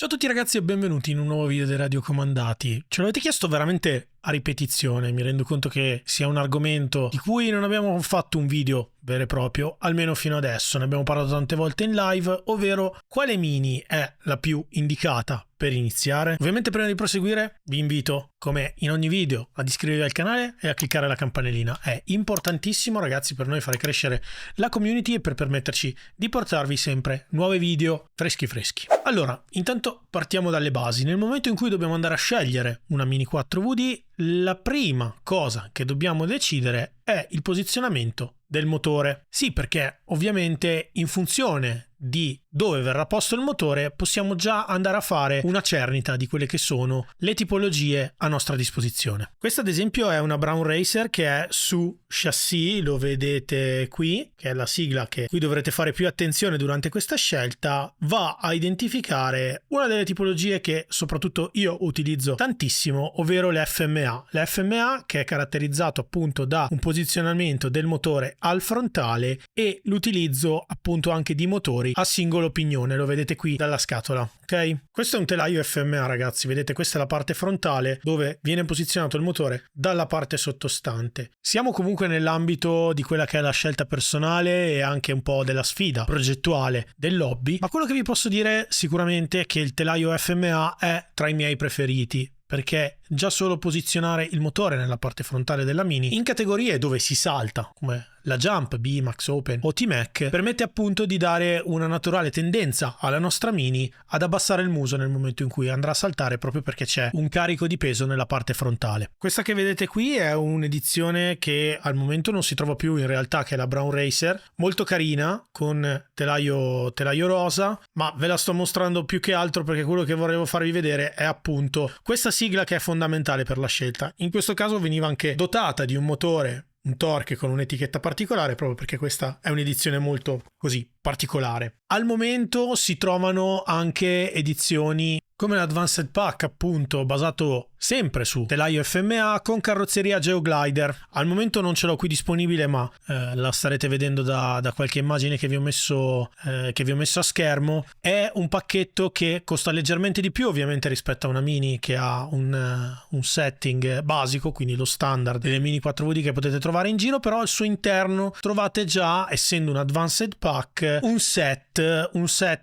Ciao a tutti ragazzi e benvenuti in un nuovo video dei Radiocomandati. Ce l'avete chiesto veramente a ripetizione, mi rendo conto che sia un argomento di cui non abbiamo fatto un video vero e proprio, almeno fino adesso. Ne abbiamo parlato tante volte in live, ovvero quale mini è la più indicata per iniziare. Ovviamente prima di proseguire vi invito, come in ogni video, ad iscrivervi al canale e a cliccare la campanellina. È importantissimo ragazzi per noi fare crescere la community e per permetterci di portarvi sempre nuovi video freschi. Allora, intanto partiamo dalle basi. Nel momento in cui dobbiamo andare a scegliere una Mini 4VD, la prima cosa che dobbiamo decidere è il posizionamento del motore. Sì, perché ovviamente in funzione di dove verrà posto il motore possiamo già andare a fare una cernita di quelle che sono le tipologie a nostra disposizione. Questa ad esempio è una Brown Racer che è su chassis, lo vedete qui, che è la sigla che qui dovrete fare più attenzione durante questa scelta. Va a identificare una delle tipologie che soprattutto io utilizzo tantissimo, ovvero le FMA. Le FMA che è caratterizzato appunto da un posizionamento del motore al frontale e l'utilizzo appunto anche di motori a singolo pignone, lo vedete qui dalla scatola, ok? Questo è un telaio FMA ragazzi, vedete questa è la parte frontale dove viene posizionato il motore dalla parte sottostante. Siamo comunque nell'ambito di quella che è la scelta personale e anche un po' della sfida progettuale dell'hobby, ma quello che vi posso dire sicuramente è che il telaio FMA è tra i miei preferiti, perché già solo posizionare il motore nella parte frontale della Mini in categorie dove si salta, come la Jump, B, Max Open o T-Mac, permette appunto di dare una naturale tendenza alla nostra Mini ad abbassare il muso nel momento in cui andrà a saltare, proprio perché c'è un carico di peso nella parte frontale. Questa che vedete qui è un'edizione che al momento non si trova più in realtà, che è la Brown Racer, molto carina con telaio rosa, ma ve la sto mostrando più che altro perché quello che volevo farvi vedere è appunto questa sigla che è fondamentale per la scelta. In questo caso veniva anche dotata di un motore, un torque con un'etichetta particolare, proprio perché questa è un'edizione molto così particolare. Al momento si trovano anche edizioni come l'Advanced Pack, appunto basato sempre su telaio FMA con carrozzeria Geoglider. Al momento non ce l'ho qui disponibile, ma la starete vedendo da qualche immagine che vi ho messo a schermo. È un pacchetto che costa leggermente di più ovviamente rispetto a una Mini che ha un setting basico, quindi lo standard delle Mini 4VD che potete trovare in giro, però al suo interno trovate già, essendo un Advanced Pack, un set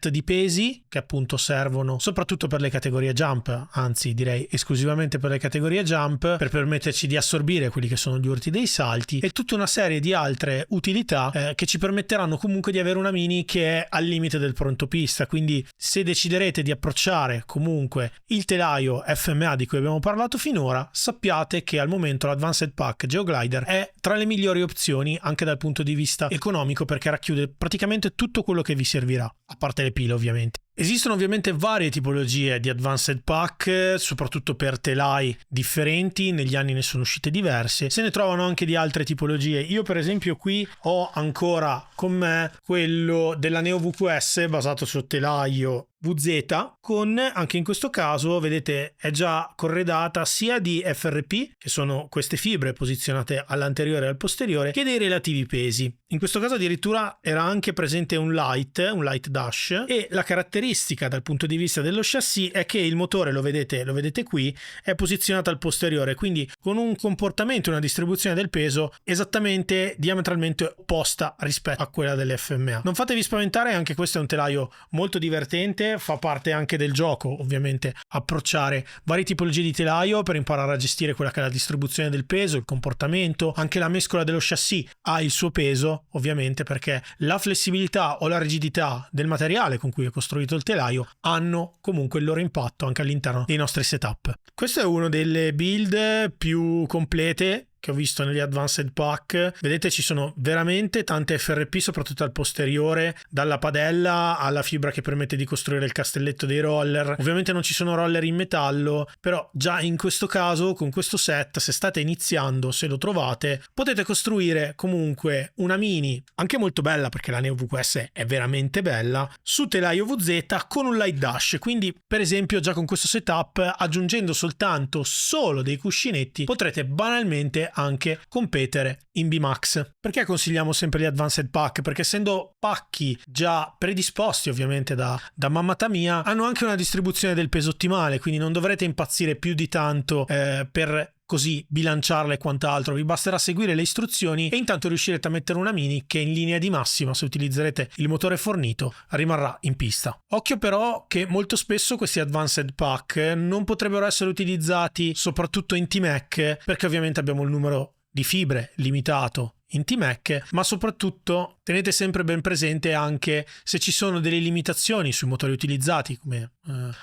di pesi che appunto servono soprattutto per le categorie Jump, anzi direi esclusivamente per le categorie Jump, per permetterci di assorbire quelli che sono gli urti dei salti, e tutta una serie di altre utilità che ci permetteranno comunque di avere una Mini che è al limite del pronto pista. Quindi se deciderete di approcciare comunque il telaio FMA di cui abbiamo parlato finora, sappiate che al momento l'Advanced Pack Geoglider è tra le migliori opzioni anche dal punto di vista economico, perché racchiude praticamente tutto quello che vi servirà, a parte le pile ovviamente. Esistono ovviamente varie tipologie di Advanced Pack, soprattutto per telai differenti, negli anni ne sono uscite diverse, se ne trovano anche di altre tipologie. Io per esempio qui ho ancora con me quello della Neo VQS basato su telaio VZ, con anche in questo caso vedete è già corredata sia di FRP, che sono queste fibre posizionate all'anteriore e al posteriore, che dei relativi pesi. In questo caso addirittura era anche presente un light dash, e la caratteristica dal punto di vista dello chassis è che il motore, lo vedete qui, è posizionato al posteriore, quindi con un comportamento e una distribuzione del peso esattamente diametralmente opposta rispetto a quella dell'FMA. Non fatevi spaventare, anche questo è un telaio molto divertente, fa parte anche del gioco ovviamente approcciare varie tipologie di telaio per imparare a gestire quella che è la distribuzione del peso, il comportamento, anche la mescola dello chassis ha il suo peso ovviamente, perché la flessibilità o la rigidità del materiale con cui è costruito il telaio hanno comunque il loro impatto anche all'interno dei nostri setup. Questo è uno delle build più complete che ho visto negli Advanced Pack. Vedete, ci sono veramente tante FRP, soprattutto al posteriore, dalla padella alla fibra che permette di costruire il castelletto dei roller. Ovviamente non ci sono roller in metallo, però già in questo caso, con questo set, se state iniziando, se lo trovate, potete costruire comunque una Mini anche molto bella, perché la Neo VQS è veramente bella, su telaio VZ con un light dash. Quindi per esempio già con questo setup, aggiungendo solo dei cuscinetti, potrete banalmente potrebbe anche competere in B-Max. Perché consigliamo sempre gli Advanced Pack? Perché essendo pacchi già predisposti ovviamente da mamma Tamiya, hanno anche una distribuzione del peso ottimale, quindi non dovrete impazzire più di tanto per così bilanciarla e quant'altro. Vi basterà seguire le istruzioni e intanto riuscirete a mettere una Mini che in linea di massima, se utilizzerete il motore fornito, rimarrà in pista. Occhio però che molto spesso questi Advanced Pack non potrebbero essere utilizzati soprattutto in T-Mac, perché ovviamente abbiamo il numero di fibre limitato in T-Mac, ma soprattutto tenete sempre ben presente anche se ci sono delle limitazioni sui motori utilizzati, come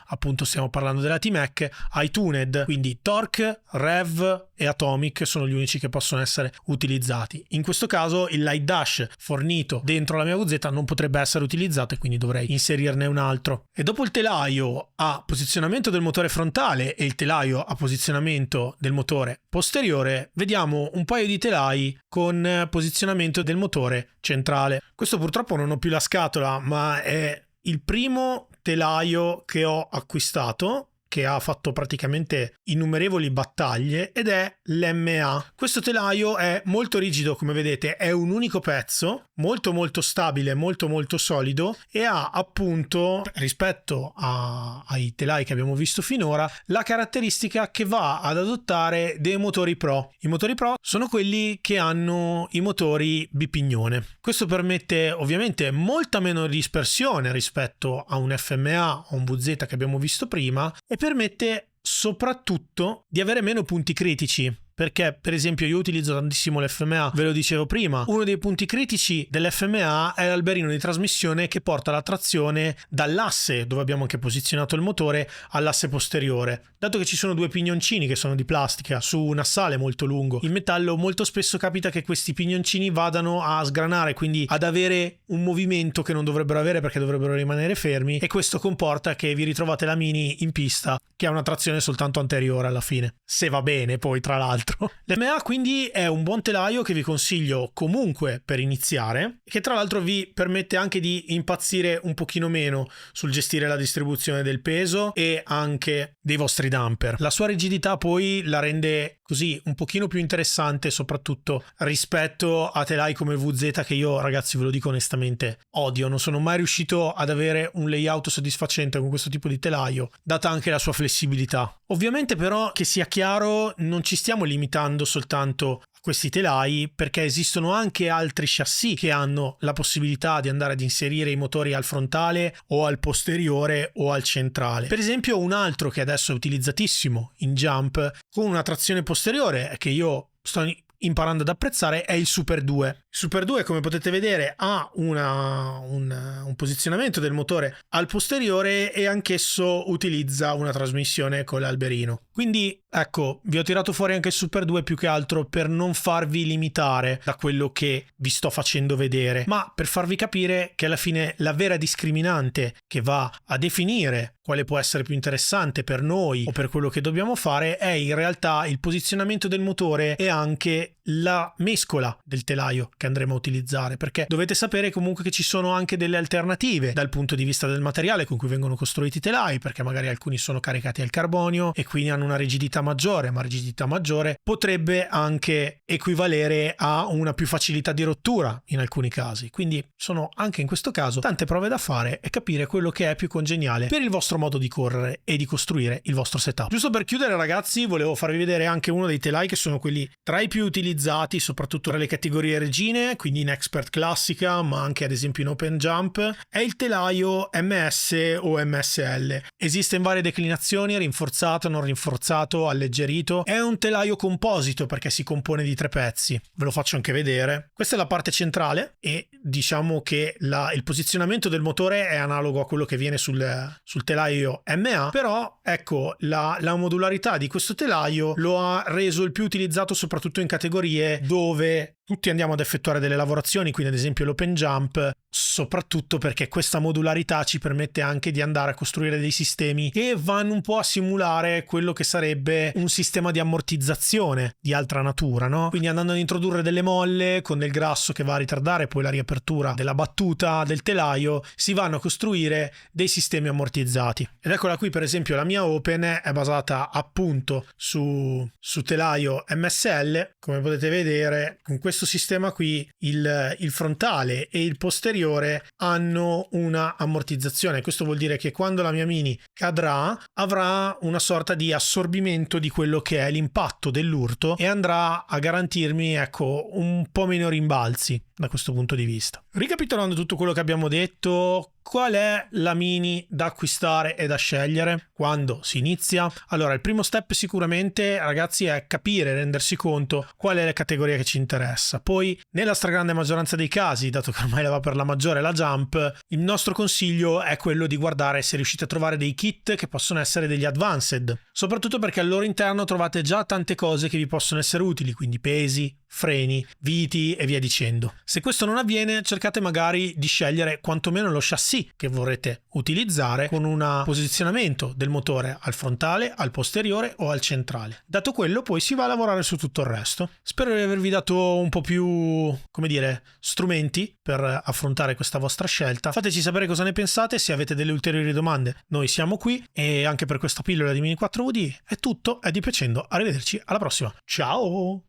appunto stiamo parlando della T-Mac, iTuned, quindi Torque, Rev e Atomic sono gli unici che possono essere utilizzati. In questo caso il Light Dash fornito dentro la mia VZ non potrebbe essere utilizzato e quindi dovrei inserirne un altro. E dopo il telaio a posizionamento del motore frontale e il telaio a posizionamento del motore posteriore, vediamo un paio di telai con posizionamento del motore centrale. Questo purtroppo non ho più la scatola, ma è il primo telaio che ho acquistato, che ha fatto praticamente innumerevoli battaglie, ed è l'MA. Questo telaio è molto rigido, come vedete, è un unico pezzo, molto stabile, molto solido, e ha appunto, rispetto ai telai che abbiamo visto finora, la caratteristica che va ad adottare dei motori Pro. I motori Pro sono quelli che hanno i motori bipignone. Questo permette ovviamente molta meno dispersione rispetto a un FMA o un VZ che abbiamo visto prima, e permette soprattutto di avere meno punti critici. Perché per esempio io utilizzo tantissimo l'FMA, ve lo dicevo prima, uno dei punti critici dell'FMA è l'alberino di trasmissione che porta la trazione dall'asse, dove abbiamo anche posizionato il motore, all'asse posteriore. Dato che ci sono due pignoncini che sono di plastica su un assale molto lungo in metallo, molto spesso capita che questi pignoncini vadano a sgranare, quindi ad avere un movimento che non dovrebbero avere perché dovrebbero rimanere fermi, e questo comporta che vi ritrovate la Mini in pista che ha una trazione soltanto anteriore alla fine, se va bene poi tra l'altro. L'MA quindi è un buon telaio che vi consiglio comunque per iniziare, che tra l'altro vi permette anche di impazzire un pochino meno sul gestire la distribuzione del peso e anche dei vostri damper. La sua rigidità poi la rende così un pochino più interessante, soprattutto rispetto a telai come VZ, che io, ragazzi, ve lo dico onestamente, odio. Non sono mai riuscito ad avere un layout soddisfacente con questo tipo di telaio, data anche la sua flessibilità. Ovviamente però, che sia chiaro, non ci stiamo limitando soltanto a questi telai, perché esistono anche altri chassis che hanno la possibilità di andare ad inserire i motori al frontale o al posteriore o al centrale. Per esempio un altro che adesso è utilizzatissimo in Jump con una trazione posteriore, che io sto imparando ad apprezzare, è il Super 2. Il Super 2, come potete vedere, ha un posizionamento del motore al posteriore e anch'esso utilizza una trasmissione con l'alberino. Quindi ecco, vi ho tirato fuori anche il Super 2 più che altro per non farvi limitare da quello che vi sto facendo vedere, ma per farvi capire che alla fine la vera discriminante che va a definire quale può essere più interessante per noi o per quello che dobbiamo fare è in realtà il posizionamento del motore e anche la mescola del telaio che andremo a utilizzare, perché dovete sapere comunque che ci sono anche delle alternative dal punto di vista del materiale con cui vengono costruiti i telai, perché magari alcuni sono caricati al carbonio e quindi hanno una rigidità maggiore, ma rigidità maggiore potrebbe anche equivalere a una più facilità di rottura in alcuni casi. Quindi sono anche in questo caso tante prove da fare e capire quello che è più congeniale per il vostro modo di correre e di costruire il vostro setup. Giusto per chiudere, ragazzi, volevo farvi vedere anche uno dei telai che sono quelli tra i più utilizzati, soprattutto tra le categorie regine, quindi in Expert classica, ma anche ad esempio in Open Jump. È il telaio MS o MSL. Esiste in varie declinazioni, rinforzato, non rinforzato, alleggerito. È un telaio composito perché si compone di 3 pezzi. Ve lo faccio anche vedere. Questa è la parte centrale e diciamo che il posizionamento del motore è analogo a quello che viene sul telaio MA, però ecco la modularità di questo telaio lo ha reso il più utilizzato soprattutto in categorie dove tutti andiamo ad effettuare delle lavorazioni, quindi ad esempio l'open jump, soprattutto perché questa modularità ci permette anche di andare a costruire dei sistemi che vanno un po' a simulare quello che sarebbe un sistema di ammortizzazione di altra natura, no? Quindi andando ad introdurre delle molle con del grasso che va a ritardare poi la riapertura della battuta del telaio, si vanno a costruire dei sistemi ammortizzati. Ed eccola qui, per esempio la mia Open è basata appunto su telaio MSL. Come potete vedere, con questo sistema qui il frontale e il posteriore hanno una ammortizzazione. Questo vuol dire che quando la mia Mini cadrà avrà una sorta di assorbimento di quello che è l'impatto dell'urto e andrà a garantirmi, ecco, un po' meno rimbalzi da questo punto di vista. Ricapitolando tutto quello che abbiamo detto, qual è la Mini da acquistare e da scegliere quando si inizia? Allora, il primo step sicuramente, ragazzi, è capire, rendersi conto qual è la categoria che ci interessa. Poi, nella stragrande maggioranza dei casi, dato che ormai la va per la maggiore la Jump, il nostro consiglio è quello di guardare se riuscite a trovare dei kit che possono essere degli advanced, soprattutto perché al loro interno trovate già tante cose che vi possono essere utili, quindi pesi, freni, viti e via dicendo. Se questo non avviene, cercate magari di scegliere quantomeno lo chassis che vorrete utilizzare con un posizionamento del motore al frontale, al posteriore o al centrale. Dato quello, poi si va a lavorare su tutto il resto. Spero di avervi dato un po' più, come dire, strumenti per affrontare questa vostra scelta. Fateci sapere cosa ne pensate, se avete delle ulteriori domande noi siamo qui, e anche per questa pillola di Mini 4UD è tutto, è di piacendo, arrivederci alla prossima, ciao!